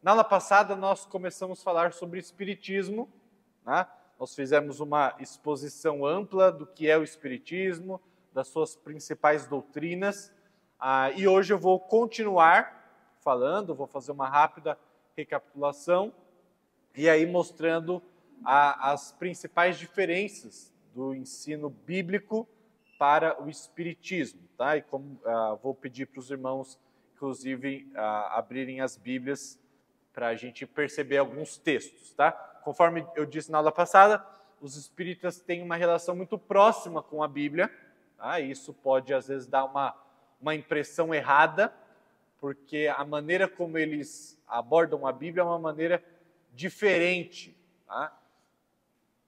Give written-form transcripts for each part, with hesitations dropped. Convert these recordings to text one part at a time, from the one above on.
Na aula passada, nós começamos a falar sobre Espiritismo, né? Nós fizemos uma exposição ampla do que é o Espiritismo, das suas principais doutrinas, e hoje eu vou continuar falando, vou fazer uma rápida recapitulação, e aí mostrando as principais diferenças do ensino bíblico para o Espiritismo, tá? E como vou pedir para os irmãos, inclusive, abrirem as Bíblias para a gente perceber alguns textos, tá? Conforme eu disse na aula passada, os espíritas têm uma relação muito próxima com a Bíblia, tá? E isso pode, às vezes, dar uma impressão errada, porque a maneira como eles abordam a Bíblia é uma maneira diferente, tá?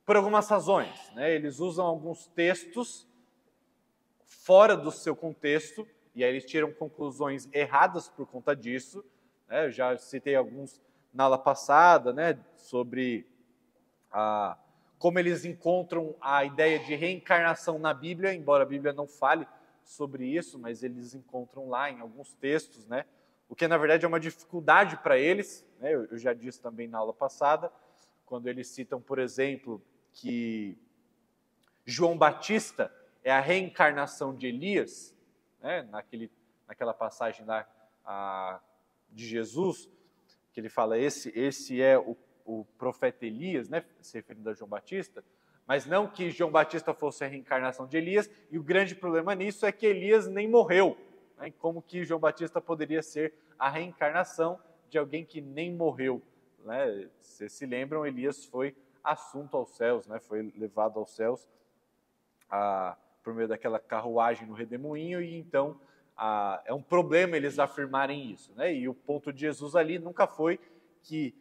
Por algumas razões, né? Eles usam alguns textos fora do seu contexto, e aí eles tiram conclusões erradas por conta disso. Eu já citei alguns na aula passada, né, sobre como eles encontram a ideia de reencarnação na Bíblia, embora a Bíblia não fale sobre isso, mas eles encontram lá em alguns textos, né, o que na verdade é uma dificuldade para eles, né, eu já disse também na aula passada, quando eles citam, por exemplo, que João Batista é a reencarnação de Elias, né, naquela passagem lá de Jesus, que ele fala, esse é o profeta Elias, né, se referindo a João Batista, mas não que João Batista fosse a reencarnação de Elias, e o grande problema nisso é que Elias nem morreu, né, como que João Batista poderia ser a reencarnação de alguém que nem morreu, né? Vocês se lembram, Elias foi assunto aos céus, né, foi levado aos céus por meio daquela carruagem no redemoinho, e então é um problema eles afirmarem isso, né? E o ponto de Jesus ali nunca foi que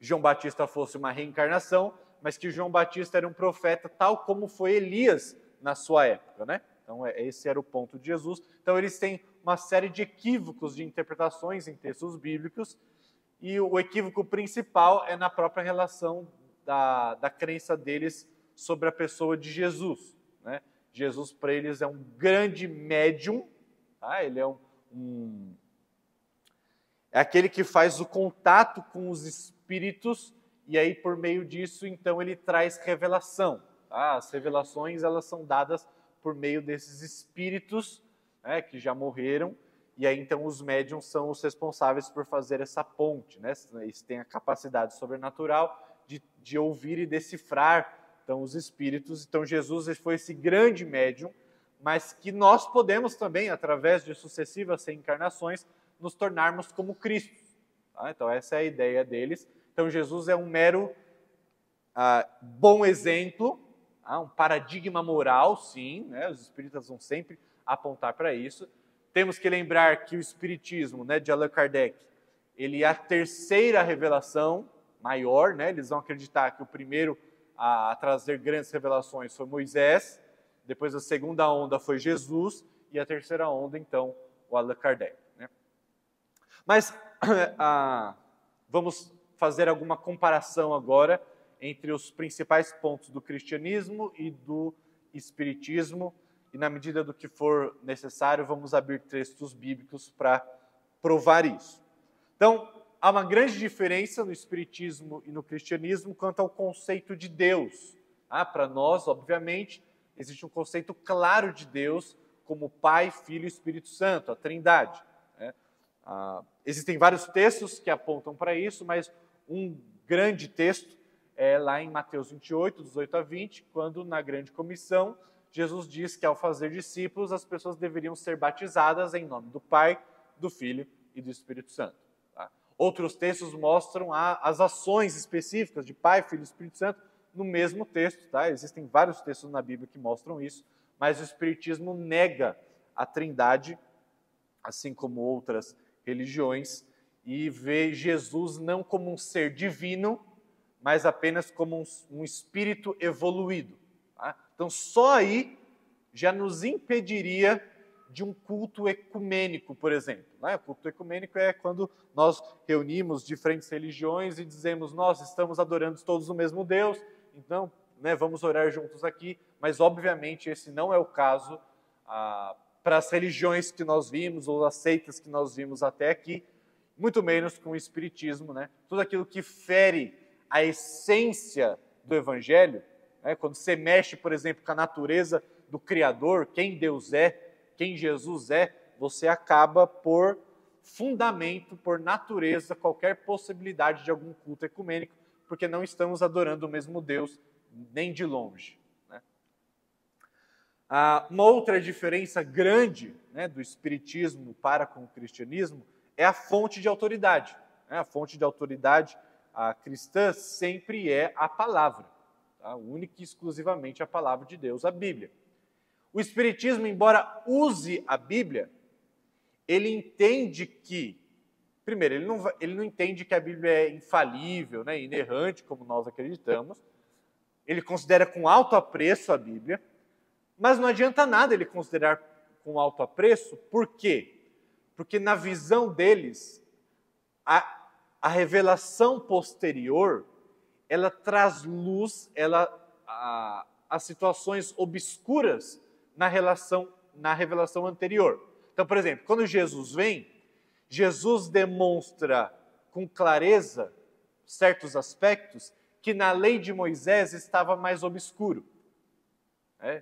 João Batista fosse uma reencarnação, mas que João Batista era um profeta tal como foi Elias na sua época, né? Então esse era o ponto de Jesus. Então eles têm uma série de equívocos de interpretações em textos bíblicos, e o equívoco principal é na própria relação da crença deles sobre a pessoa de Jesus, né? Jesus para eles é um grande médium, tá? Ele é é aquele que faz o contato com os espíritos, e aí por meio disso, então, ele traz revelação, tá? As revelações, elas são dadas por meio desses espíritos, né, que já morreram, e aí então os médiums são os responsáveis por fazer essa ponte, né? Eles têm a capacidade sobrenatural de ouvir e decifrar, então, os espíritos. Então Jesus foi esse grande médium, mas que nós podemos também, através de sucessivas reencarnações, nos tornarmos como Cristo, tá? Então essa é a ideia deles. Então Jesus é um mero bom exemplo, um paradigma moral, sim, né? Os espíritas vão sempre apontar para isso. Temos que lembrar que o espiritismo, né, de Allan Kardec, ele é a terceira revelação maior, né? Eles vão acreditar que o primeiro a trazer grandes revelações foi Moisés, depois a segunda onda foi Jesus, e a terceira onda, então, o Allan Kardec, né? Mas vamos fazer alguma comparação agora entre os principais pontos do cristianismo e do espiritismo, e na medida do que for necessário, vamos abrir textos bíblicos para provar isso. Então, há uma grande diferença no espiritismo e no cristianismo quanto ao conceito de Deus. Para nós, obviamente, existe um conceito claro de Deus como Pai, Filho e Espírito Santo, a Trindade, né? Existem vários textos que apontam para isso, mas um grande texto é lá em Mateus 28, 18 a 20, quando na grande comissão, Jesus diz que ao fazer discípulos, as pessoas deveriam ser batizadas em nome do Pai, do Filho e do Espírito Santo. Outros textos mostram as ações específicas de Pai, Filho e Espírito Santo no mesmo texto, tá? Existem vários textos na Bíblia que mostram isso, mas o Espiritismo nega a Trindade, assim como outras religiões, e vê Jesus não como um ser divino, mas apenas como um espírito evoluído, tá? Então só aí já nos impediria de um culto ecumênico, por exemplo, né? O culto ecumênico é quando nós reunimos diferentes religiões e dizemos, nós estamos adorando todos o mesmo Deus, então, né, vamos orar juntos aqui, mas obviamente esse não é o caso para as religiões que nós vimos, ou as seitas que nós vimos até aqui, muito menos com o Espiritismo, né? Tudo aquilo que fere a essência do Evangelho, né? Quando você mexe, por exemplo, com a natureza do Criador, quem Deus é, quem Jesus é, você acaba por fundamento, por natureza, qualquer possibilidade de algum culto ecumênico, porque não estamos adorando o mesmo Deus, nem de longe. Né? Uma outra diferença grande, né, do Espiritismo para com o cristianismo é a fonte de autoridade. Né? A fonte de autoridade cristã sempre é a palavra, tá? Única e exclusivamente a palavra de Deus, a Bíblia. O Espiritismo, embora use a Bíblia, ele entende que, primeiro, ele não entende que a Bíblia é infalível, né, inerrante, como nós acreditamos. Ele considera com alto apreço a Bíblia, mas não adianta nada ele considerar com alto apreço, por quê? Porque na visão deles, a revelação posterior, ela traz luz, as situações obscuras na revelação anterior. Então, por exemplo, quando Jesus vem, Jesus demonstra com clareza certos aspectos que na lei de Moisés estava mais obscuro.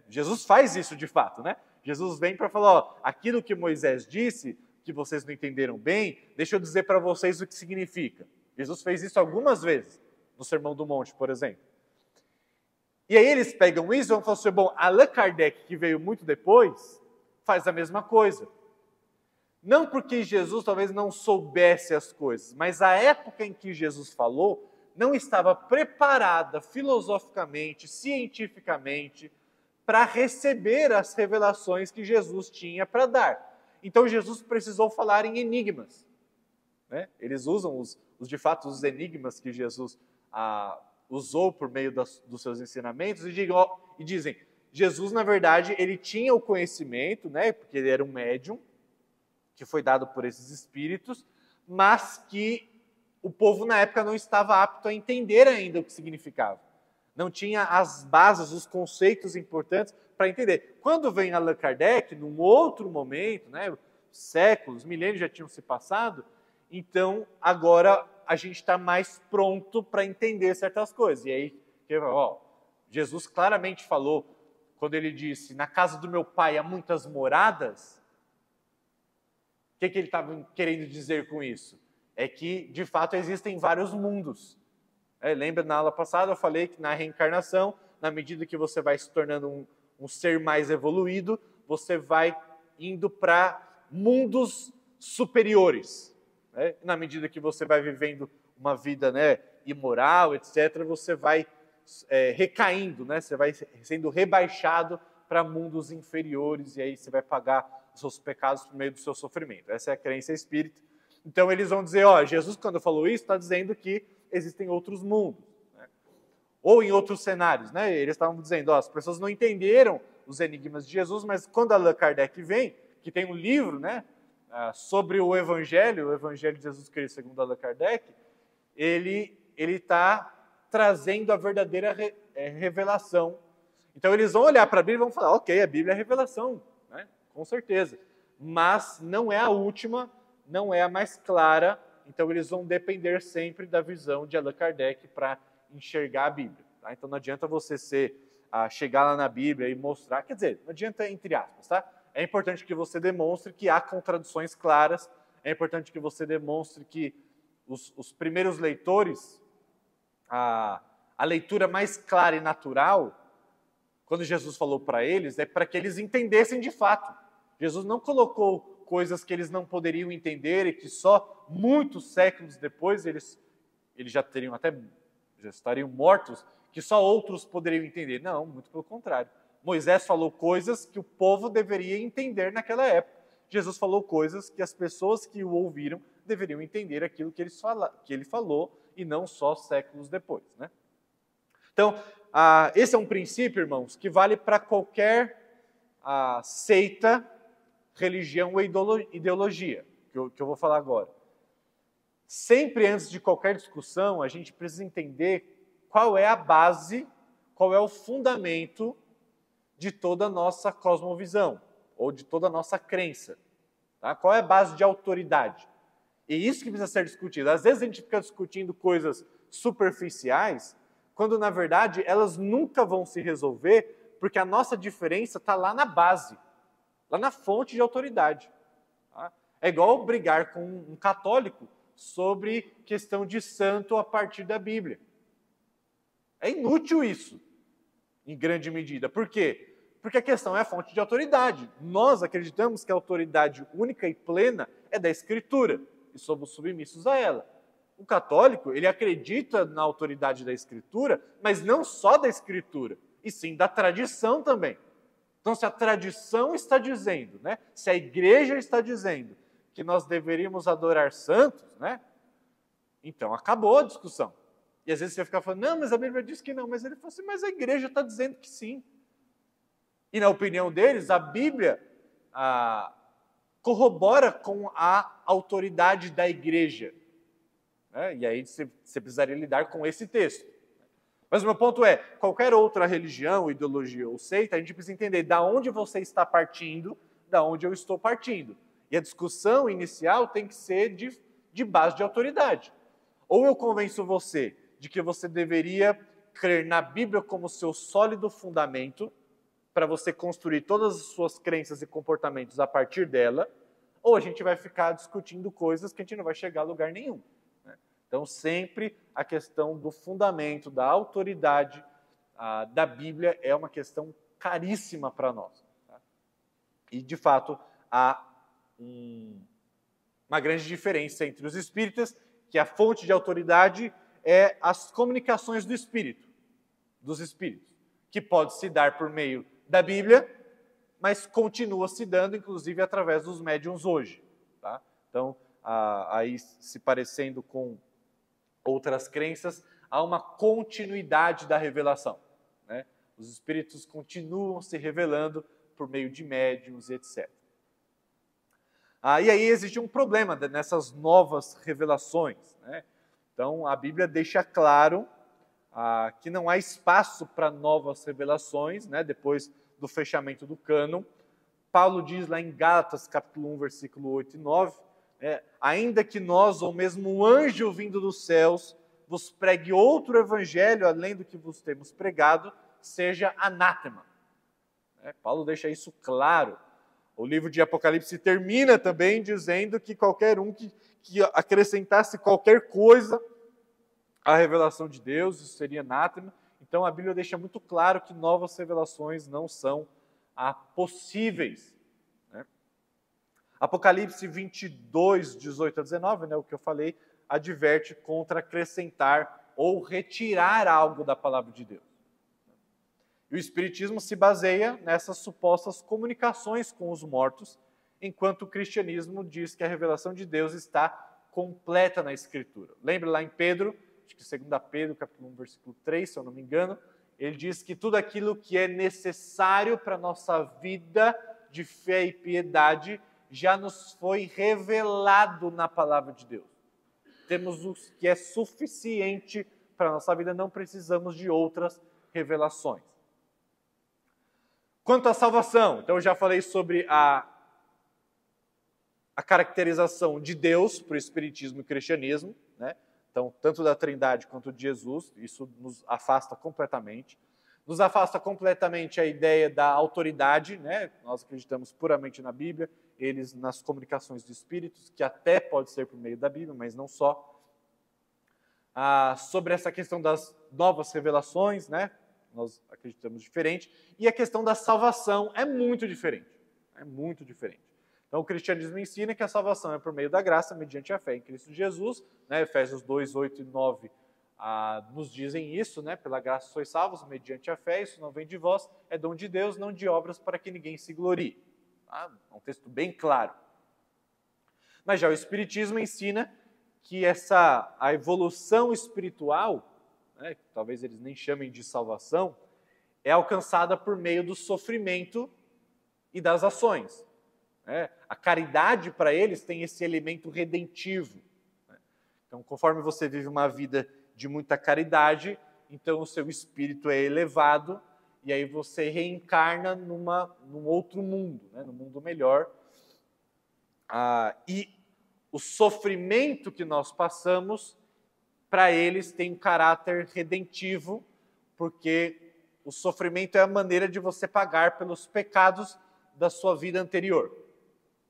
Jesus faz isso de fato, né? Jesus vem para falar, ó, aquilo que Moisés disse, que vocês não entenderam bem, deixa eu dizer para vocês o que significa. Jesus fez isso algumas vezes, no Sermão do Monte, por exemplo. E aí eles pegam isso e vão falar assim, bom, Allan Kardec, que veio muito depois, faz a mesma coisa. Não porque Jesus talvez não soubesse as coisas, mas a época em que Jesus falou não estava preparada filosoficamente, cientificamente, para receber as revelações que Jesus tinha para dar. Então Jesus precisou falar em enigmas. Né? Eles usam, de fato, os enigmas que Jesus usou por meio dos seus ensinamentos e dizem, Jesus, na verdade, ele tinha o conhecimento, né, porque ele era um médium, que foi dado por esses espíritos, mas que o povo na época não estava apto a entender ainda o que significava. Não tinha as bases, os conceitos importantes para entender. Quando vem Allan Kardec, num outro momento, né, séculos, milênios já tinham se passado, então agora a gente está mais pronto para entender certas coisas. E aí, Jesus claramente falou, quando ele disse, na casa do meu pai há muitas moradas, o que ele estava querendo dizer com isso? É que, de fato, existem vários mundos. Lembra, na aula passada eu falei que na reencarnação, na medida que você vai se tornando um ser mais evoluído, você vai indo para mundos superiores. Na medida que você vai vivendo uma vida, né, imoral, etc., você vai recaindo, né? Você vai sendo rebaixado para mundos inferiores, e aí você vai pagar os seus pecados por meio do seu sofrimento. Essa é a crença espírita. Então eles vão dizer, Jesus quando falou isso, está dizendo que existem outros mundos. Né? Ou em outros cenários, né? Eles estavam dizendo, as pessoas não entenderam os enigmas de Jesus, mas quando Allan Kardec vem, que tem um livro, né, sobre o Evangelho de Jesus Cristo segundo Allan Kardec, ele está trazendo a verdadeira revelação. Então eles vão olhar para a Bíblia e vão falar, ok, a Bíblia é revelação, né? Com certeza, mas não é a última, não é a mais clara, então eles vão depender sempre da visão de Allan Kardec para enxergar a Bíblia. Tá? Então não adianta você chegar lá na Bíblia e mostrar, quer dizer, não adianta entre aspas, tá? É importante que você demonstre que há contradições claras, é importante que você demonstre que os primeiros leitores, a leitura mais clara e natural, quando Jesus falou para eles, é para que eles entendessem de fato. Jesus não colocou coisas que eles não poderiam entender e que só muitos séculos depois eles já estariam mortos, que só outros poderiam entender. Não, muito pelo contrário. Moisés falou coisas que o povo deveria entender naquela época. Jesus falou coisas que as pessoas que o ouviram deveriam entender aquilo que ele falou e não só séculos depois. Né? Então, esse é um princípio, irmãos, que vale para qualquer seita, religião ou ideologia, que eu vou falar agora. Sempre antes de qualquer discussão, a gente precisa entender qual é a base, qual é o fundamento de toda a nossa cosmovisão, ou de toda a nossa crença. Tá? Qual é a base de autoridade? E isso que precisa ser discutido. Às vezes a gente fica discutindo coisas superficiais, quando na verdade elas nunca vão se resolver, porque a nossa diferença está lá na base, lá na fonte de autoridade. Tá? É igual brigar com um católico sobre questão de santo a partir da Bíblia. É inútil isso, em grande medida. Por quê? Porque a questão é a fonte de autoridade. Nós acreditamos que a autoridade única e plena é da Escritura, e somos submissos a ela. O católico, ele acredita na autoridade da Escritura, mas não só da Escritura, e sim da tradição também. Então, se a tradição está dizendo, né, se a igreja está dizendo que nós deveríamos adorar santos, né, então acabou a discussão. E às vezes você vai ficar falando, não, mas a Bíblia diz que não. Mas ele fala assim, mas a igreja está dizendo que sim. E na opinião deles, a Bíblia corrobora com a autoridade da igreja. E aí você precisaria lidar com esse texto. Mas o meu ponto é, qualquer outra religião, ideologia ou seita, a gente precisa entender da onde você está partindo, da onde eu estou partindo. E a discussão inicial tem que ser de base de autoridade. Ou eu convenço você de que você deveria crer na Bíblia como seu sólido fundamento, para você construir todas as suas crenças e comportamentos a partir dela, ou a gente vai ficar discutindo coisas que a gente não vai chegar a lugar nenhum. Né? Então, sempre a questão do fundamento, da autoridade da Bíblia é uma questão caríssima para nós. Tá? E, de fato, há uma grande diferença entre os espíritas, que a fonte de autoridade é as comunicações do Espírito, dos Espíritos, que pode se dar por meio da Bíblia, mas continua se dando, inclusive, através dos médiuns hoje. Tá? Então, aí se parecendo com outras crenças, há uma continuidade da revelação. Né? Os Espíritos continuam se revelando por meio de médiuns e etc. E aí existe um problema nessas novas revelações. Né? Então, a Bíblia deixa claro que não há espaço para novas revelações, né? Depois do fechamento do cânon. Paulo diz lá em Gálatas, capítulo 1, versículo 8 e 9, ainda que nós, ou mesmo um anjo vindo dos céus, vos pregue outro evangelho, além do que vos temos pregado, seja anátema. Paulo deixa isso claro. O livro de Apocalipse termina também dizendo que qualquer um que acrescentasse qualquer coisa à revelação de Deus, isso seria anátema. Então a Bíblia deixa muito claro que novas revelações não são possíveis. Né? Apocalipse 22, 18 a 19, né, o que eu falei, adverte contra acrescentar ou retirar algo da palavra de Deus. E o Espiritismo se baseia nessas supostas comunicações com os mortos, enquanto o cristianismo diz que a revelação de Deus está completa na Escritura. Lembra lá em Pedro, acho que 2 Pedro, capítulo 1, versículo 3, se eu não me engano, ele diz que tudo aquilo que é necessário para a nossa vida de fé e piedade já nos foi revelado na palavra de Deus. Temos o que é suficiente para a nossa vida, não precisamos de outras revelações. Quanto à salvação, então eu já falei sobre a caracterização de Deus para o Espiritismo e o cristianismo, né? Então, tanto da Trindade quanto de Jesus, isso nos afasta completamente. Nos afasta completamente a ideia da autoridade, né? Nós acreditamos puramente na Bíblia, eles nas comunicações dos Espíritos, que até pode ser por meio da Bíblia, mas não só. Sobre essa questão das novas revelações, né? Nós acreditamos diferente. E a questão da salvação é muito diferente. É muito diferente. Então, o cristianismo ensina que a salvação é por meio da graça, mediante a fé em Cristo Jesus. Né? Efésios 2, 8 e 9 nos dizem isso, né? Pela graça sois salvos, mediante a fé, isso não vem de vós, é dom de Deus, não de obras para que ninguém se glorie. Tá? É um texto bem claro. Mas já o Espiritismo ensina que a evolução espiritual, né, que talvez eles nem chamem de salvação, é alcançada por meio do sofrimento e das ações. Né? A caridade para eles tem esse elemento redentivo. Né? Então, conforme você vive uma vida de muita caridade, então o seu espírito é elevado e aí você reencarna num outro mundo, né? Num mundo melhor. E o sofrimento que nós passamos, para eles tem um caráter redentivo, porque o sofrimento é a maneira de você pagar pelos pecados da sua vida anterior.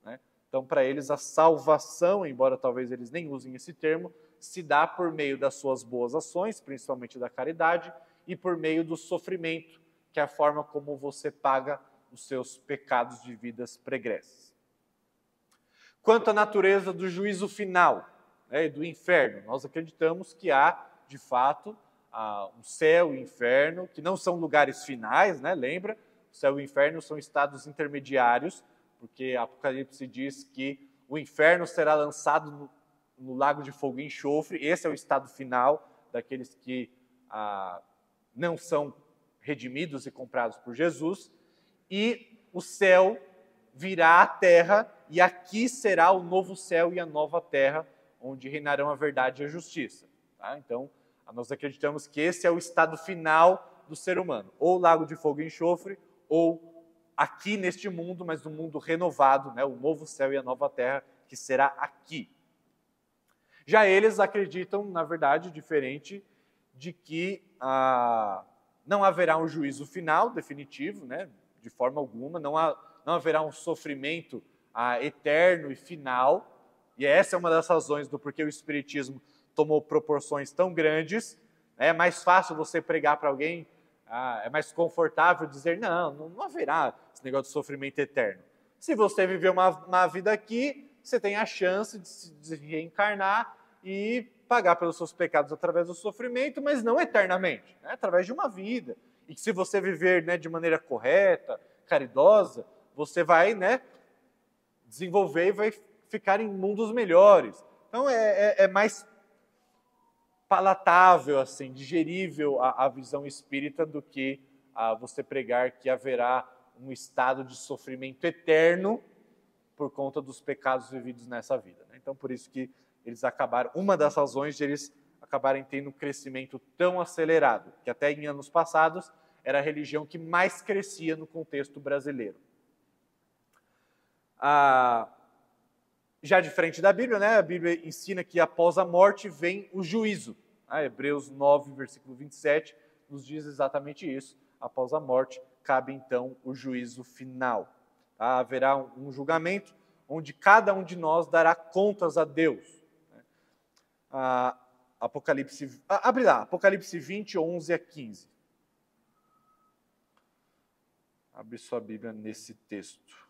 Né? Então, para eles, a salvação, embora talvez eles nem usem esse termo, se dá por meio das suas boas ações, principalmente da caridade, e por meio do sofrimento, que é a forma como você paga os seus pecados de vidas pregressas. Quanto à natureza do juízo final, do inferno, nós acreditamos que há, de fato, um céu e inferno, que não são lugares finais, lembra? O céu e o inferno são estados intermediários, porque Apocalipse diz que o inferno será lançado no lago de fogo e enxofre. Esse é o estado final daqueles que não são redimidos e comprados por Jesus. E o céu virá à terra, e aqui será o novo céu e a nova terra, onde reinarão a verdade e a justiça. Tá? Então, nós acreditamos que esse é o estado final do ser humano, ou lago de fogo e enxofre, ou aqui neste mundo, mas no mundo renovado, o novo céu e a nova terra, que será aqui. Já eles acreditam, na verdade, diferente, de que não haverá um juízo final, definitivo, de forma alguma, não haverá um sofrimento eterno e final, e essa é uma das razões do porquê o Espiritismo tomou proporções tão grandes. É mais fácil você pregar para alguém, é mais confortável dizer, não haverá esse negócio de sofrimento eterno. Se você viver uma vida aqui, você tem a chance de reencarnar e pagar pelos seus pecados através do sofrimento, mas não eternamente, através de uma vida. E que se você viver de maneira correta, caridosa, você vai desenvolver e vai ficar em mundos melhores. Então é mais palatável, assim, digerível a visão espírita do que você pregar que haverá um estado de sofrimento eterno por conta dos pecados vividos nessa vida. Então, por isso que eles acabaram, uma das razões de eles acabarem tendo um crescimento tão acelerado, que até em anos passados era a religião que mais crescia no contexto brasileiro. Já diferente da Bíblia, a Bíblia ensina que após a morte vem o juízo. Hebreus 9, versículo 27, nos diz exatamente isso. Após a morte, cabe então o juízo final. Haverá um julgamento onde cada um de nós dará contas a Deus. Abre lá, Apocalipse 20, 11 a 15. Abre sua Bíblia nesse texto.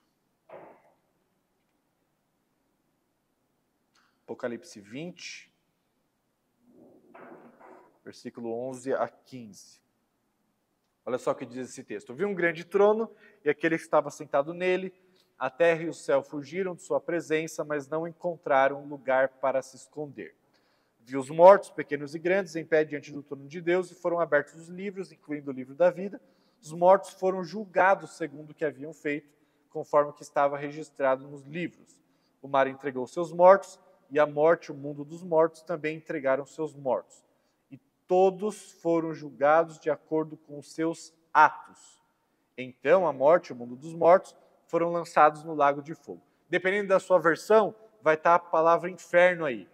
Apocalipse 20, versículo 11 a 15. Olha só o que diz esse texto. Vi um grande trono e aquele que estava sentado nele. A terra e o céu fugiram de sua presença, mas não encontraram lugar para se esconder. Vi os mortos, pequenos e grandes, em pé diante do trono de Deus, e foram abertos os livros, incluindo o livro da vida. Os mortos foram julgados segundo o que haviam feito, conforme o que estava registrado nos livros. O mar entregou seus mortos, e a morte, o mundo dos mortos, também entregaram seus mortos. E todos foram julgados de acordo com os seus atos. Então a morte, o mundo dos mortos, foram lançados no lago de fogo. Dependendo da sua versão, vai estar a palavra inferno aí.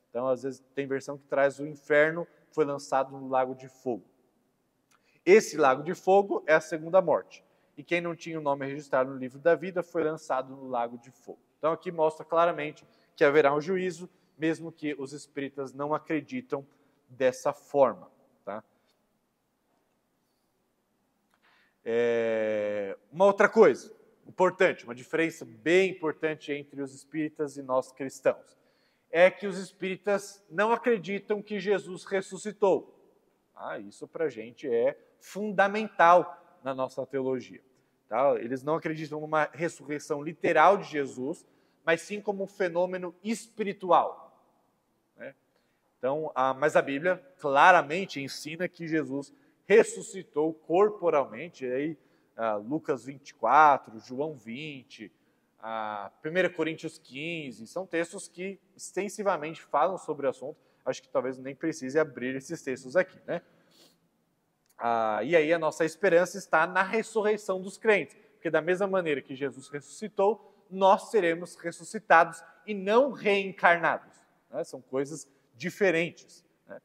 Então, às vezes, tem versão que traz o inferno, foi lançado no lago de fogo. Esse lago de fogo é a segunda morte. E quem não tinha o nome registrado no livro da vida foi lançado no lago de fogo. Então, aqui mostra claramente que haverá um juízo, mesmo que os espíritas não acreditam dessa forma. Tá? Uma outra coisa importante, uma diferença bem importante entre os espíritas e nós cristãos, é que os espíritas não acreditam que Jesus ressuscitou. Isso para a gente é fundamental na nossa teologia. Tá? Eles não acreditam numa ressurreição literal de Jesus, mas sim como um fenômeno espiritual. Então, mas a Bíblia claramente ensina que Jesus ressuscitou corporalmente. Aí, Lucas 24, João 20, 1 Coríntios 15, são textos que extensivamente falam sobre o assunto. Acho que talvez nem precise abrir esses textos aqui. E aí a nossa esperança está na ressurreição dos crentes, porque da mesma maneira que Jesus ressuscitou, nós seremos ressuscitados e não reencarnados. Né? São coisas diferentes. Né?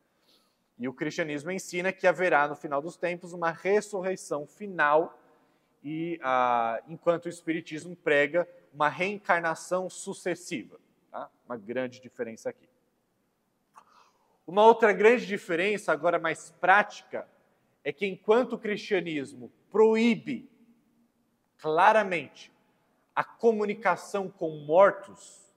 E o cristianismo ensina que haverá, no final dos tempos, uma ressurreição final, e enquanto o espiritismo prega uma reencarnação sucessiva. Tá? Uma grande diferença aqui. Uma outra grande diferença, agora mais prática, é que enquanto o cristianismo proíbe claramente a comunicação com mortos,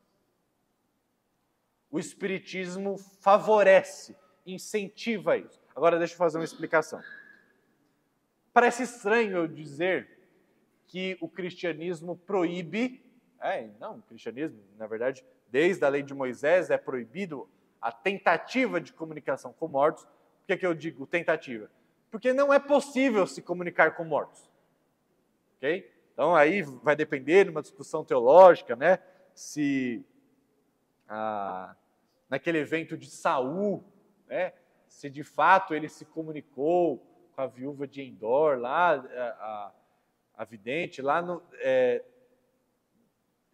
o espiritismo favorece, incentiva isso. Agora deixa eu fazer uma explicação. Parece estranho eu dizer que o cristianismo proíbe, não, o cristianismo, na verdade, desde a lei de Moisés é proibido a tentativa de comunicação com mortos. Por que eu digo tentativa? Porque não é possível se comunicar com mortos. Ok? Então aí vai depender de uma discussão teológica, né? Se naquele evento de Saul, né? Se de fato ele se comunicou com a viúva de Endor, lá, a vidente, lá no...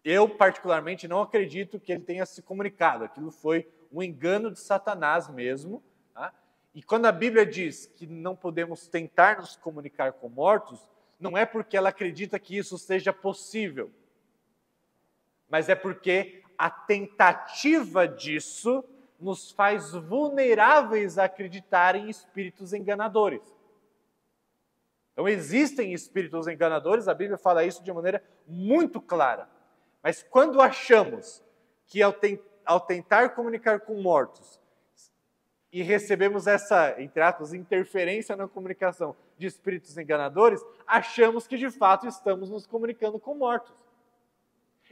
eu, particularmente, não acredito que ele tenha se comunicado. Aquilo foi um engano de Satanás mesmo. Tá? E quando a Bíblia diz que não podemos tentar nos comunicar com mortos, não é porque ela acredita que isso seja possível, mas é porque a tentativa disso nos faz vulneráveis a acreditar em espíritos enganadores. Então existem espíritos enganadores, a Bíblia fala isso de maneira muito clara. Mas quando achamos que ao tentar comunicar com mortos e recebemos essa, entre aspas, interferência na comunicação de espíritos enganadores, achamos que de fato estamos nos comunicando com mortos.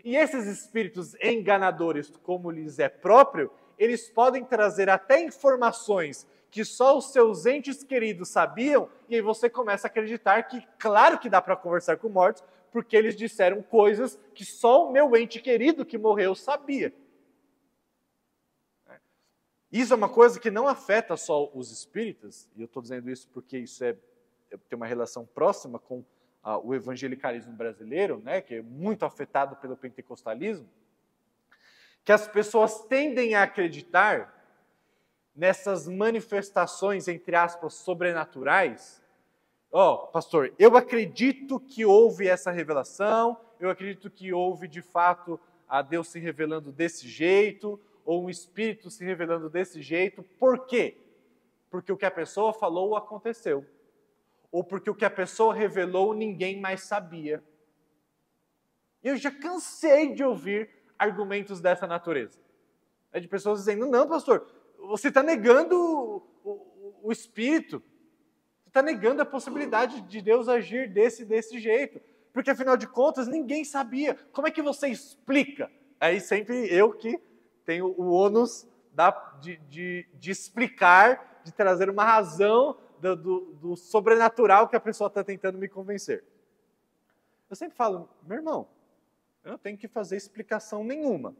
E esses espíritos enganadores, como lhes é próprio, eles podem trazer até informações que só os seus entes queridos sabiam, e aí você começa a acreditar que, claro que dá para conversar com mortos, porque eles disseram coisas que só o meu ente querido que morreu sabia. Isso é uma coisa que não afeta só os espíritas, e eu estou dizendo isso porque isso tem uma relação próxima com o evangelicalismo brasileiro, né, que é muito afetado pelo pentecostalismo, que as pessoas tendem a acreditar nessas manifestações, entre aspas, sobrenaturais. Pastor, eu acredito que houve essa revelação, eu acredito que houve, de fato, a Deus se revelando desse jeito, ou um espírito se revelando desse jeito. Por quê? Porque o que a pessoa falou aconteceu. Ou porque o que a pessoa revelou ninguém mais sabia. Eu já cansei de ouvir argumentos dessa natureza. De pessoas dizendo, não, pastor, você está negando o Espírito. Você está negando a possibilidade de Deus agir desse jeito. Porque, afinal de contas, ninguém sabia. Como é que você explica? Aí sempre eu que tenho o ônus de explicar, de trazer uma razão do sobrenatural que a pessoa está tentando me convencer. Eu sempre falo, meu irmão, eu não tenho que fazer explicação nenhuma.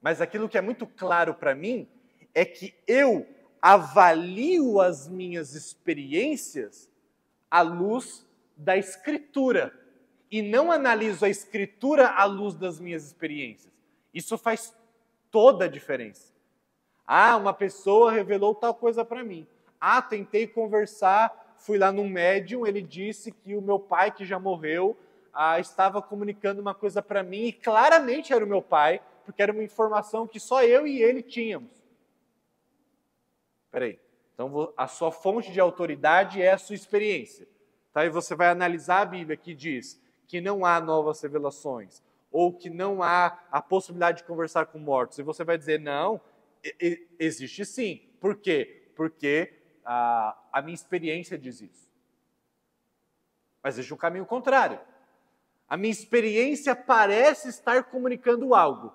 Mas aquilo que é muito claro para mim é que eu avalio as minhas experiências à luz da Escritura e não analiso a Escritura à luz das minhas experiências. Isso faz toda a diferença. Uma pessoa revelou tal coisa para mim. Tentei conversar, fui lá num médium, ele disse que o meu pai, que já morreu, estava comunicando uma coisa para mim e claramente era o meu pai, porque era uma informação que só eu e ele tínhamos. Peraí, então a sua fonte de autoridade é a sua experiência. Tá? E você vai analisar a Bíblia que diz que não há novas revelações, ou que não há a possibilidade de conversar com mortos. E você vai dizer, não, existe sim. Por quê? Porque a minha experiência diz isso. Mas existe um caminho contrário. A minha experiência parece estar comunicando algo.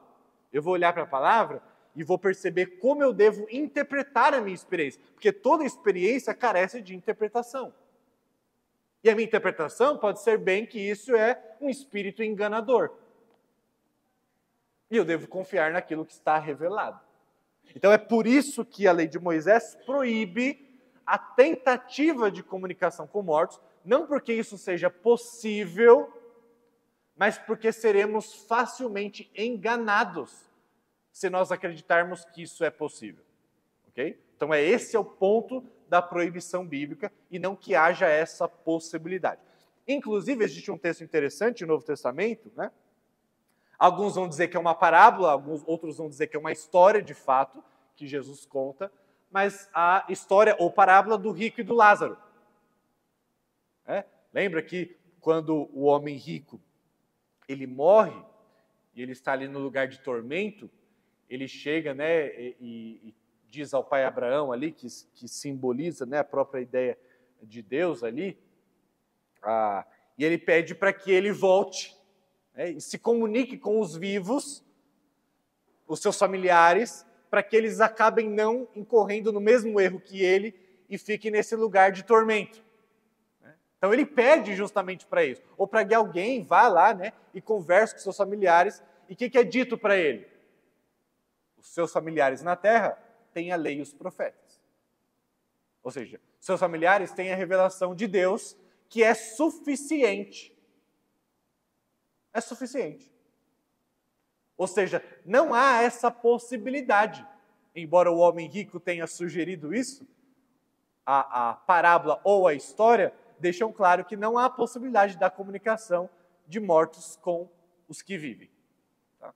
Eu vou olhar para a palavra e vou perceber como eu devo interpretar a minha experiência. Porque toda experiência carece de interpretação. E a minha interpretação pode ser bem que isso é um espírito enganador. E eu devo confiar naquilo que está revelado. Então é por isso que a lei de Moisés proíbe a tentativa de comunicação com mortos, não porque isso seja possível, mas porque seremos facilmente enganados se nós acreditarmos que isso é possível. Ok? Então esse é o ponto da proibição bíblica e não que haja essa possibilidade. Inclusive, existe um texto interessante no Novo Testamento, né? Alguns vão dizer que é uma parábola, outros vão dizer que é uma história de fato que Jesus conta, mas a história ou parábola do rico e do Lázaro. Lembra que quando o homem rico ele morre e ele está ali no lugar de tormento, ele chega, né, e diz ao pai Abraão ali, que simboliza, né, a própria ideia de Deus ali, e ele pede para que ele volte, né, e se comunique com os vivos, os seus familiares, para que eles acabem não incorrendo no mesmo erro que ele e fiquem nesse lugar de tormento. Então ele pede justamente para isso. Ou para que alguém vá lá, né, e converse com seus familiares. E o que é dito para ele? Os seus familiares na terra têm a lei e os profetas. Ou seja, seus familiares têm a revelação de Deus, que é suficiente. É suficiente. Ou seja, não há essa possibilidade. Embora o homem rico tenha sugerido isso, a parábola ou a história deixam claro que não há possibilidade da comunicação de mortos com os que vivem. Tá?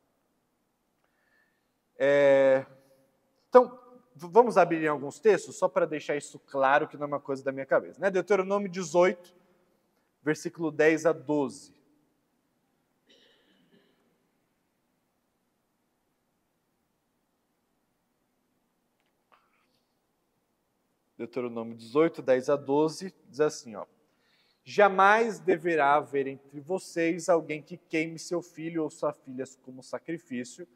Então, vamos abrir em alguns textos, só para deixar isso claro, que não é uma coisa da minha cabeça. Né? Deuteronômio 18, versículo 10 a 12. Deuteronômio 18, 10 a 12, diz assim, ó. Jamais deverá haver entre vocês alguém que queime seu filho ou sua filha como sacrifício.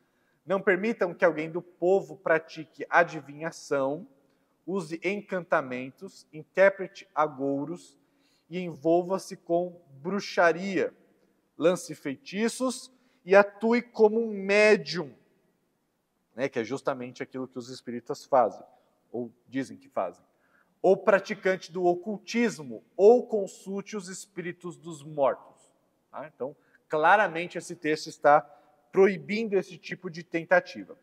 Não permitam que alguém do povo pratique adivinhação, use encantamentos, interprete agouros e envolva-se com bruxaria, lance feitiços e atue como um médium, né, que é justamente aquilo que os espíritas fazem, ou dizem que fazem. Ou praticante do ocultismo, ou consulte os espíritos dos mortos. Tá? Então, claramente esse texto está proibindo esse tipo de tentativa.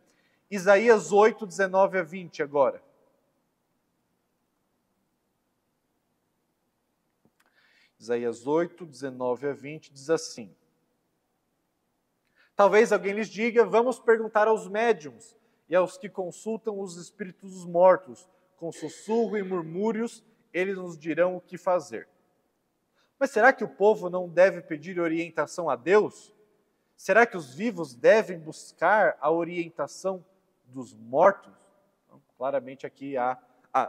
Isaías 8, 19 a 20 agora. Isaías 8, 19 a 20 diz assim. Talvez alguém lhes diga, vamos perguntar aos médiuns e aos que consultam os espíritos dos mortos, com sussurro e murmúrios, eles nos dirão o que fazer. Mas será que o povo não deve pedir orientação a Deus? Será que os vivos devem buscar a orientação dos mortos? Então, claramente aqui há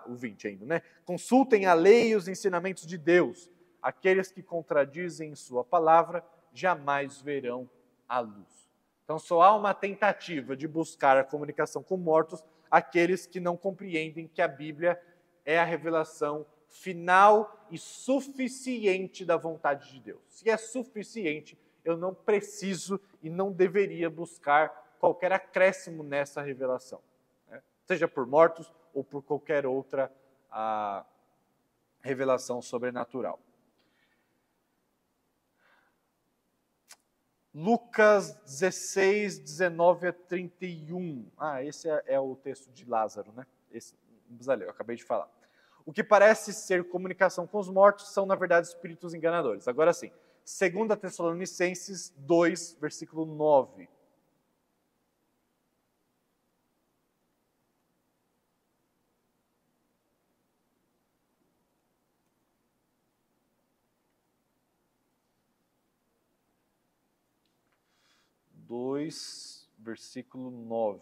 o 20 ainda, né? Consultem a lei e os ensinamentos de Deus. Aqueles que contradizem sua palavra jamais verão a luz. Então só há uma tentativa de buscar a comunicação com mortos aqueles que não compreendem que a Bíblia é a revelação final e suficiente da vontade de Deus. Se é suficiente, eu não preciso e não deveria buscar qualquer acréscimo nessa revelação, né? Seja por mortos ou por qualquer outra revelação sobrenatural. Lucas 16, 19 a 31. Esse é o texto de Lázaro, né? Esse, não precisa ler, eu acabei de falar. O que parece ser comunicação com os mortos são, na verdade, espíritos enganadores. Agora sim, 2 Tessalonicenses 2, versículo 9. Versículo 9.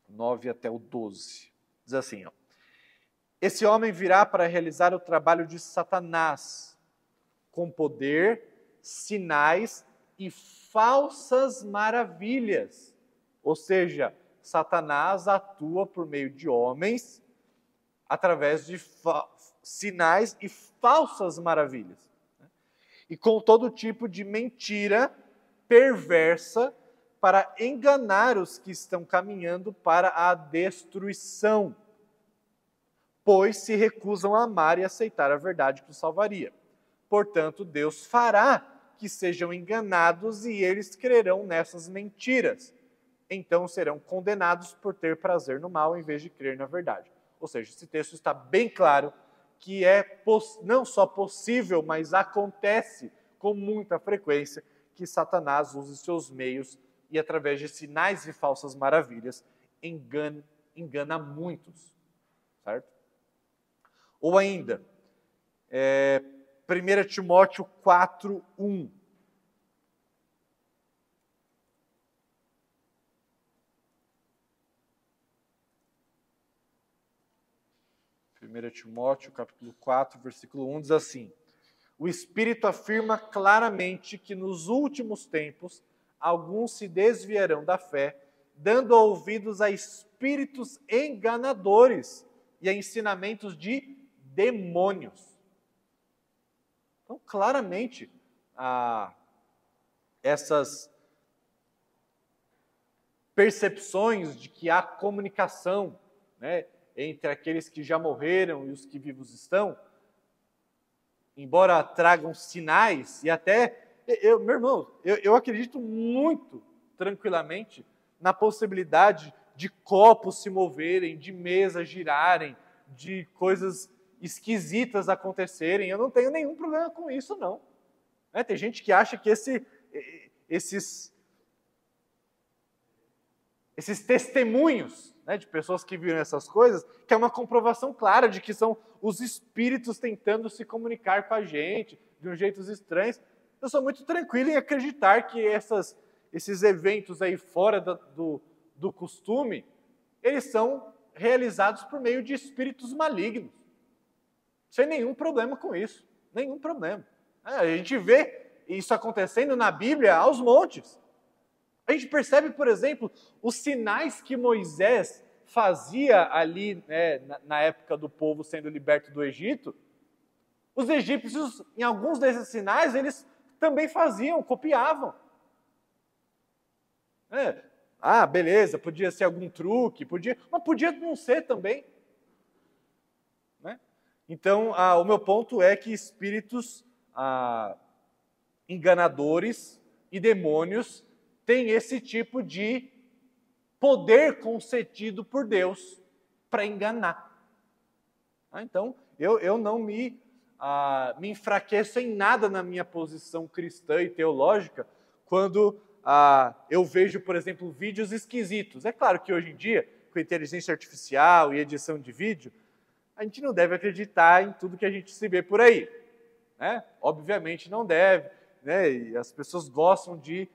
9 até o 12. Diz assim, ó. Esse homem virá para realizar o trabalho de Satanás, com poder, sinais e falsas maravilhas. Ou seja, Satanás atua por meio de homens, através de sinais e falsas maravilhas. E com todo tipo de mentira perversa para enganar os que estão caminhando para a destruição, pois se recusam a amar e aceitar a verdade que os salvaria. Portanto, Deus fará que sejam enganados e eles crerão nessas mentiras. Então serão condenados por ter prazer no mal em vez de crer na verdade. Ou seja, esse texto está bem claro que é não só possível, mas acontece com muita frequência que Satanás use seus meios e através de sinais e falsas maravilhas engana muitos, certo? Ou ainda, 1 Timóteo 4:1. Timóteo, capítulo 4, versículo 1, diz assim: o Espírito afirma claramente que nos últimos tempos alguns se desviarão da fé, dando ouvidos a espíritos enganadores e a ensinamentos de demônios. Então, claramente, essas percepções de que há comunicação, né, entre aqueles que já morreram e os que vivos estão, embora tragam sinais, e até, meu irmão, eu acredito muito tranquilamente na possibilidade de copos se moverem, de mesas girarem, de coisas esquisitas acontecerem. Eu não tenho nenhum problema com isso, não. Tem gente que acha que esses testemunhos, né, de pessoas que viram essas coisas, que é uma comprovação clara de que são os espíritos tentando se comunicar com a gente de um jeito estranho. Eu sou muito tranquilo em acreditar que esses eventos aí fora do costume, eles são realizados por meio de espíritos malignos. Sem nenhum problema com isso. Nenhum problema. A gente vê isso acontecendo na Bíblia aos montes. A gente percebe, por exemplo, os sinais que Moisés fazia ali, né, na época do povo sendo liberto do Egito. Os egípcios, em alguns desses sinais, eles também faziam, copiavam. Beleza, podia ser algum truque, mas podia não ser também. Né? Então, o meu ponto é que espíritos enganadores e demônios têm esse tipo de poder concedido por Deus para enganar. Então, eu não me enfraqueço em nada na minha posição cristã e teológica quando eu vejo, por exemplo, vídeos esquisitos. É claro que hoje em dia, com inteligência artificial e edição de vídeo, a gente não deve acreditar em tudo que a gente se vê por aí. Né? Obviamente não deve. Né? E as pessoas gostam de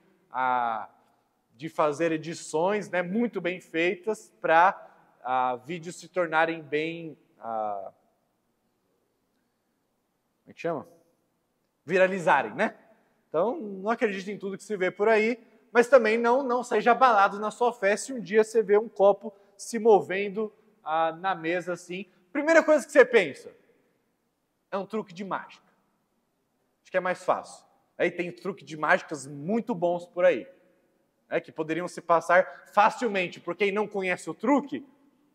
fazer edições, né, muito bem feitas para vídeos se tornarem bem... como é que chama? Viralizarem, né? Então, não acredite em tudo que se vê por aí, mas também não seja abalado na sua fé se um dia você vê um copo se movendo na mesa assim. Primeira coisa que você pensa, é um truque de mágica. Acho que é mais fácil. Aí tem truque de mágicas muito bons por aí. Que poderiam se passar facilmente por quem não conhece o truque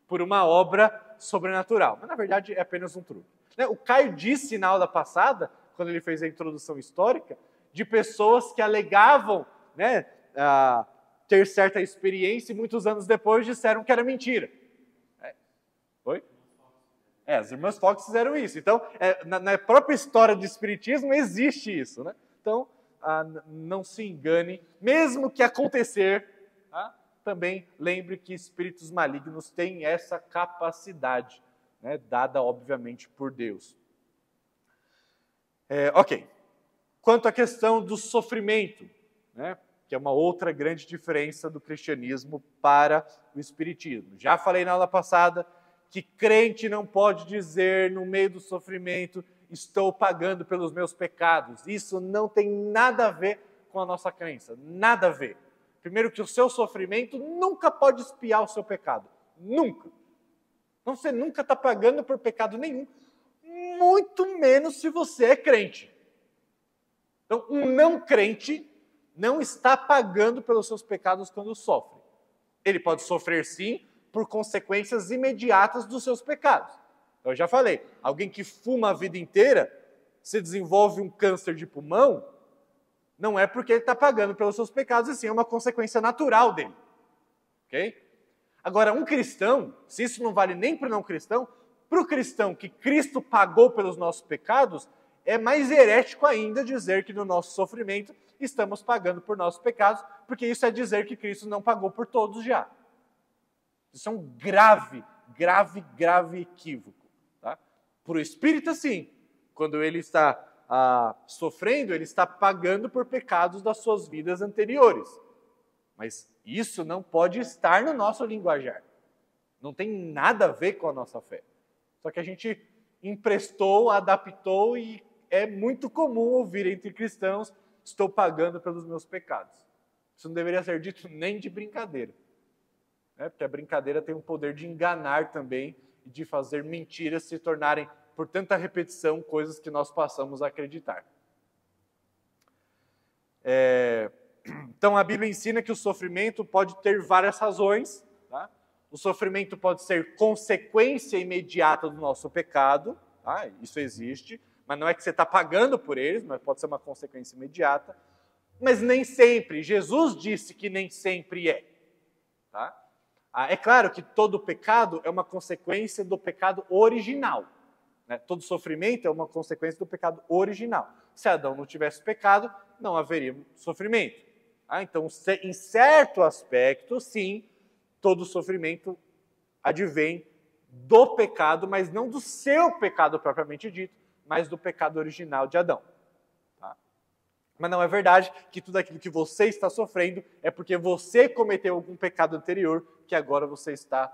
por uma obra sobrenatural. Mas, na verdade, é apenas um truque. O Caio disse na aula passada, quando ele fez a introdução histórica, de pessoas que alegavam, né, ter certa experiência e muitos anos depois disseram que era mentira. Oi? As irmãs Fox fizeram isso. Então, na própria história do espiritismo existe isso. Né? Então, não se engane, mesmo que acontecer, também lembre que espíritos malignos têm essa capacidade, né, dada, obviamente, por Deus. Ok. Quanto à questão do sofrimento, né, que é uma outra grande diferença do cristianismo para o espiritismo. Já falei na aula passada que crente não pode dizer, no meio do sofrimento, estou pagando pelos meus pecados. Isso não tem nada a ver com a nossa crença, nada a ver. Primeiro que o seu sofrimento nunca pode expiar o seu pecado, nunca. Então você nunca está pagando por pecado nenhum, muito menos se você é crente. Então um não crente não está pagando pelos seus pecados quando sofre. Ele pode sofrer sim por consequências imediatas dos seus pecados. Eu já falei, alguém que fuma a vida inteira, se desenvolve um câncer de pulmão, não é porque ele está pagando pelos seus pecados, e sim é uma consequência natural dele. Ok? Agora, um cristão, se isso não vale nem para o não cristão, para o cristão que Cristo pagou pelos nossos pecados, é mais herético ainda dizer que no nosso sofrimento estamos pagando por nossos pecados, porque isso é dizer que Cristo não pagou por todos já. Isso é um grave equívoco. Tá? Para o espírita, sim. Quando ele está sofrendo, ele está pagando por pecados das suas vidas anteriores. Mas isso não pode estar no nosso linguajar. Não tem nada a ver com a nossa fé. Só que a gente emprestou, adaptou e é muito comum ouvir entre cristãos: estou pagando pelos meus pecados. Isso não deveria ser dito nem de brincadeira. Porque a brincadeira tem o poder de enganar também e de fazer mentiras se tornarem, por tanta repetição, coisas que nós passamos a acreditar. Então a Bíblia ensina que o sofrimento pode ter várias razões. Tá? O sofrimento pode ser consequência imediata do nosso pecado, tá? Isso existe, mas não é que você está pagando por eles, mas pode ser uma consequência imediata. Mas nem sempre, Jesus disse que nem sempre é. Tá? É claro que todo pecado é uma consequência do pecado original. Né? Todo sofrimento é uma consequência do pecado original. Se Adão não tivesse pecado, não haveria sofrimento. Então, em certo aspecto, sim, todo sofrimento advém do pecado, mas não do seu pecado propriamente dito, mas do pecado original de Adão. Tá? Mas não é verdade que tudo aquilo que você está sofrendo é porque você cometeu algum pecado anterior que agora você está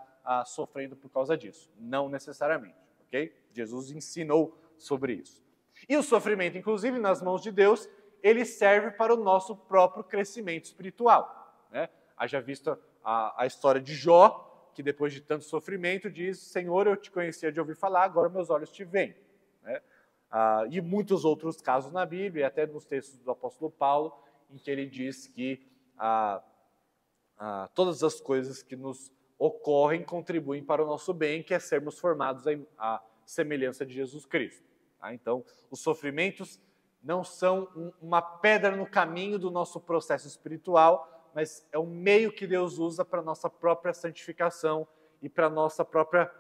sofrendo por causa disso. Não necessariamente. Okay? Jesus ensinou sobre isso. E o sofrimento, inclusive, nas mãos de Deus, ele serve para o nosso próprio crescimento espiritual. Né? Haja visto a história de Jó, que depois de tanto sofrimento diz: Senhor, eu te conhecia de ouvir falar, agora meus olhos te veem. Né? E muitos outros casos na Bíblia, e até nos textos do apóstolo Paulo, em que ele diz que todas as coisas que nos ocorrem contribuem para o nosso bem, que é sermos formados à semelhança de Jesus Cristo. Tá? Então, os sofrimentos não são uma pedra no caminho do nosso processo espiritual, mas é um meio que Deus usa para a nossa própria santificação e para a nossa própria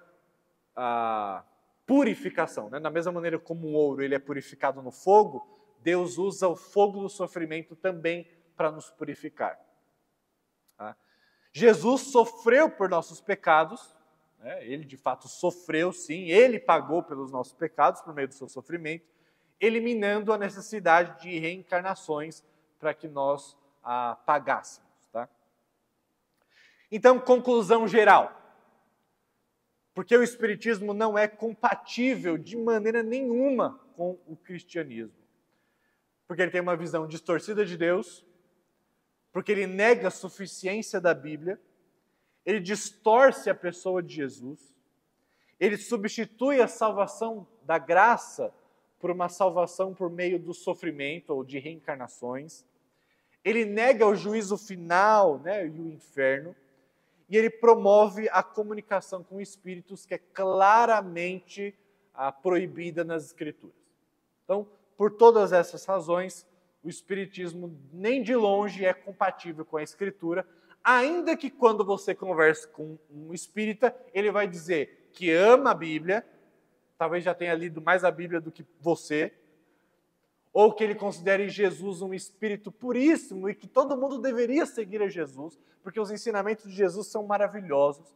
purificação. Né? Da mesma maneira como o ouro ele é purificado no fogo, Deus usa o fogo do sofrimento também para nos purificar. Tá? Jesus sofreu por nossos pecados, né? Ele de fato sofreu sim, ele pagou pelos nossos pecados por meio do seu sofrimento, eliminando a necessidade de reencarnações para que nós pagássemos. Tá? Então, conclusão geral. Porque o Espiritismo não é compatível de maneira nenhuma com o cristianismo. Porque ele tem uma visão distorcida de Deus, porque ele nega a suficiência da Bíblia, ele distorce a pessoa de Jesus, ele substitui a salvação da graça por uma salvação por meio do sofrimento ou de reencarnações. Ele nega o juízo final, né, e o inferno. E ele promove a comunicação com espíritos que é claramente proibida nas Escrituras. Então, por todas essas razões, o Espiritismo nem de longe é compatível com a Escritura, ainda que quando você converse com um espírita, ele vai dizer que ama a Bíblia, talvez já tenha lido mais a Bíblia do que você, ou que ele considere Jesus um espírito puríssimo e que todo mundo deveria seguir a Jesus, porque os ensinamentos de Jesus são maravilhosos.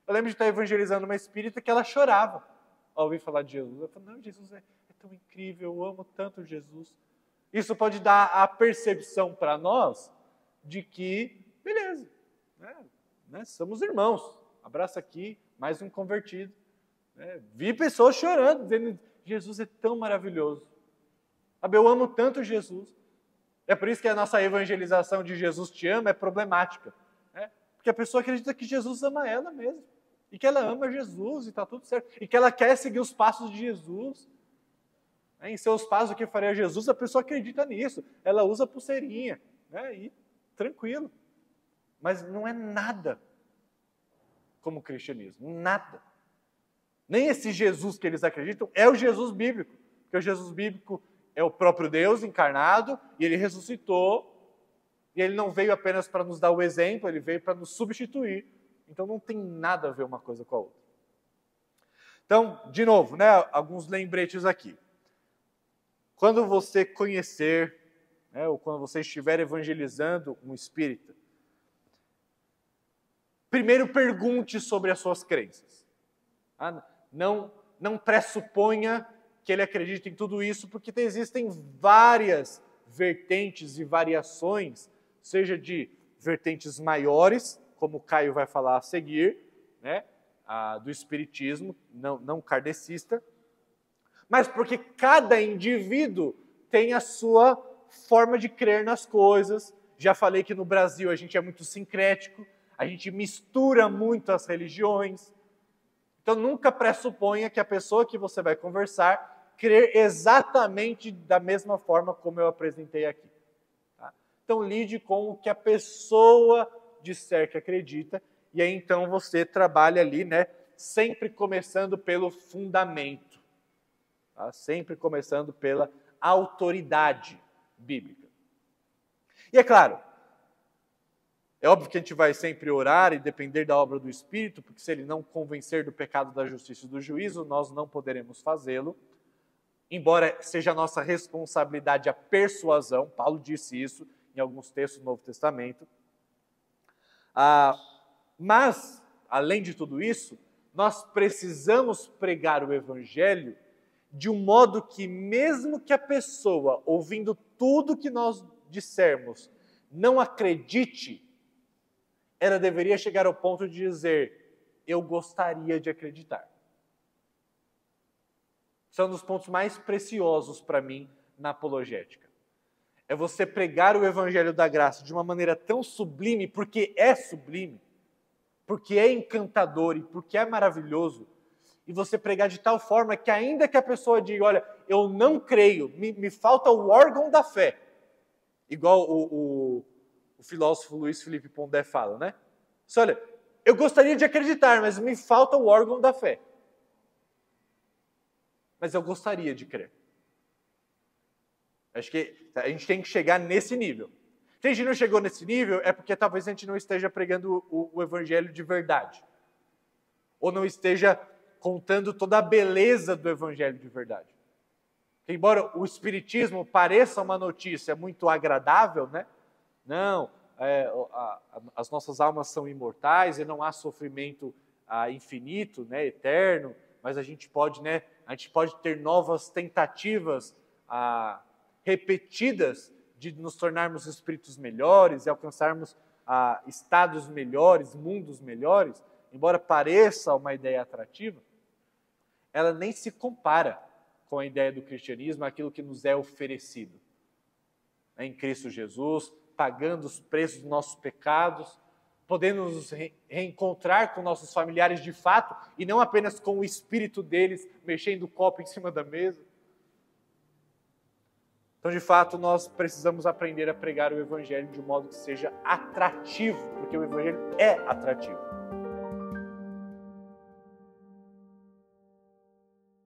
Eu lembro de estar evangelizando uma espírita que ela chorava ao ouvir falar de Jesus. Eu falei: não, Jesus é tão incrível, eu amo tanto Jesus. Isso pode dar a percepção para nós de que, beleza, né, somos irmãos, abraça aqui, mais um convertido. Vi pessoas chorando, dizendo: Jesus é tão maravilhoso. Eu amo tanto Jesus. É por isso que a nossa evangelização de Jesus te ama é problemática. Né? Porque a pessoa acredita que Jesus ama ela mesmo. E que ela ama Jesus e está tudo certo. E que ela quer seguir os passos de Jesus. Em seus passos, o que faria Jesus, a pessoa acredita nisso. Ela usa pulseirinha. Né? E tranquilo. Mas não é nada como o cristianismo. Nada. Nem esse Jesus que eles acreditam é o Jesus bíblico. Porque o Jesus bíblico é o próprio Deus encarnado, e ele ressuscitou, e ele não veio apenas para nos dar o exemplo, ele veio para nos substituir. Então não tem nada a ver uma coisa com a outra. Então, de novo, né, alguns lembretes aqui. Quando você conhecer, né, ou quando você estiver evangelizando um espírita, primeiro pergunte sobre as suas crenças. Não pressuponha que ele acredita em tudo isso, porque existem várias vertentes e variações, seja de vertentes maiores, como o Caio vai falar a seguir, né, do espiritismo, não kardecista, mas porque cada indivíduo tem a sua forma de crer nas coisas. Já falei que no Brasil a gente é muito sincrético, a gente mistura muito as religiões. Então nunca pressuponha que a pessoa que você vai conversar crer exatamente da mesma forma como eu apresentei aqui. Tá? Então lide com o que a pessoa disser que acredita, e aí então você trabalha ali, né, sempre começando pelo fundamento, tá? Sempre começando pela autoridade bíblica. E é claro, é óbvio que a gente vai sempre orar e depender da obra do Espírito, porque se ele não convencer do pecado, da justiça e do juízo, nós não poderemos fazê-lo. Embora seja a nossa responsabilidade a persuasão, Paulo disse isso em alguns textos do Novo Testamento. Mas, além de tudo isso, nós precisamos pregar o Evangelho de um modo que, mesmo que a pessoa, ouvindo tudo que nós dissermos, não acredite, ela deveria chegar ao ponto de dizer: eu gostaria de acreditar. São um dos pontos mais preciosos para mim na apologética. É você pregar o Evangelho da Graça de uma maneira tão sublime, porque é sublime, porque é encantador e porque é maravilhoso, e você pregar de tal forma que ainda que a pessoa diga: olha, eu não creio, me falta o órgão da fé, igual o filósofo Luiz Felipe Pondé fala, né? Olha, eu gostaria de acreditar, mas me falta o órgão da fé. Mas eu gostaria de crer. Acho que a gente tem que chegar nesse nível. Se a gente não chegou nesse nível, é porque talvez a gente não esteja pregando o Evangelho de verdade. Ou não esteja contando toda a beleza do Evangelho de verdade. Porque, embora o Espiritismo pareça uma notícia muito agradável, né? Não, as nossas almas são imortais e não há sofrimento infinito, né, eterno, mas a gente pode, né, ter novas tentativas repetidas de nos tornarmos espíritos melhores e alcançarmos estados melhores, mundos melhores. Embora pareça uma ideia atrativa, ela nem se compara com a ideia do cristianismo, aquilo que nos é oferecido em Cristo Jesus, pagando os preços dos nossos pecados, podendo nos reencontrar com nossos familiares de fato, e não apenas com o espírito deles mexendo o copo em cima da mesa. Então, de fato, nós precisamos aprender a pregar o Evangelho de um modo que seja atrativo, porque o Evangelho é atrativo.